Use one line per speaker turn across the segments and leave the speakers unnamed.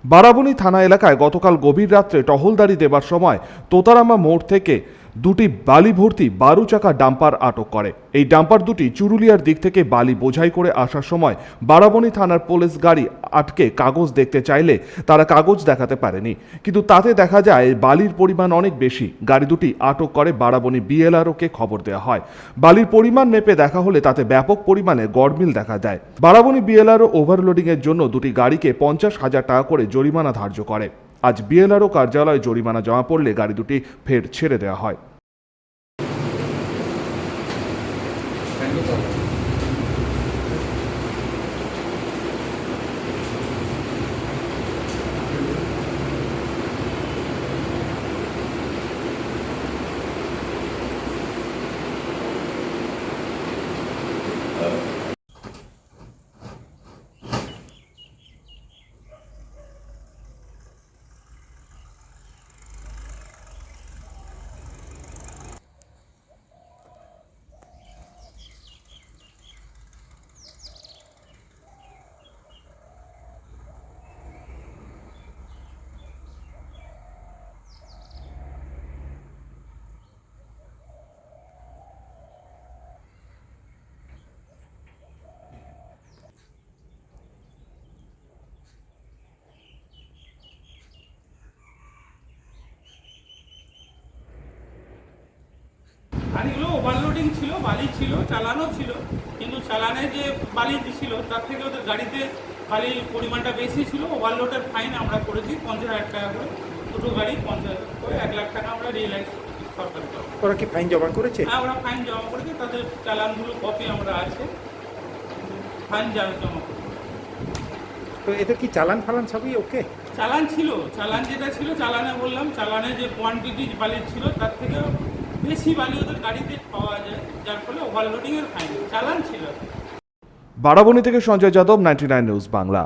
বারাবণী থানা এলাকায় গতকাল গভীর রাত্রে টহলদারি দেবার সময় তোতারামা মোড় থেকে দুটি বালি ভর্তি 12 চাকা ডাম্পার আটক করে। এই ডাম্পার দুটি চুরুলিয়ার দিক থেকে বালি বোঝাই করে আসার সময় বারাবণী থানার পুলিশ গাড়ি আটকে কাগজ দেখতে চাইলে তারা কাগজ দেখাতে পারেনি, কিন্তু তাতে দেখা যায় বালির পরিমাণ অনেক বেশি। গাড়ি দুটি আটক করে বারাবণী বিএলআরওকে খবর দেওয়া হয়। বালির পরিমাণ মেপে দেখা হলে তাতে ব্যাপক পরিমাণে গড়মিল দেখা দেয়। বারাবণী বিএলআরও ওভারলোডিংয়ের জন্য দুটি গাড়িকে 50,000 টাকা করে জরিমানা ধার্য করে। আজ বিএলআরও কার্যালয়ে জরিমানা জমা পড়লে গাড়ি দুটি ফের ছেড়ে দেওয়া হয়।
আর এগুলো ওভারলোডিং ছিল, বালি ছিল, চালানও ছিল, কিন্তু চালানে যে বালি ছিল তার থেকে ওদের গাড়িতে বালির পরিমাণটা বেশি ছিল। ওভারলোডের ফাইন আমরা করেছি 50,000 টাকা করে, দুটো গাড়ি 50,000 করে 1 লাখ টাকা আমরা রিয়েলাইজ সরকার।
ওরা কি ফাইন জমা করেছে?
হ্যাঁ, ওরা ফাইন জমা করেছে, তাদের চালানগুলো কপি আমরা আছে, ফাইন জমা করেছে।
তো এদের কি চালান ফালান সবই ওকে?
চালান ছিল, চালান যেটা ছিল, চালানে বললাম, চালানে যে কোয়ান্টিটি বালির ছিল তার থেকে বেশি বালি ওদের গাড়িতে পাওয়া যায়, যার ফলে ওভারলোডিংয়ের ফাইন। চালান ছিল।
বারাবণী থেকে সঞ্জয় যাদব, 99 নিউজ বাংলা।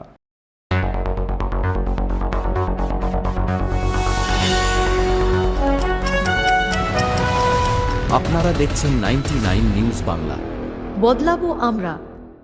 আপনারা দেখছেন 99 নিউজ বাংলা।
বদলাবো আমরা।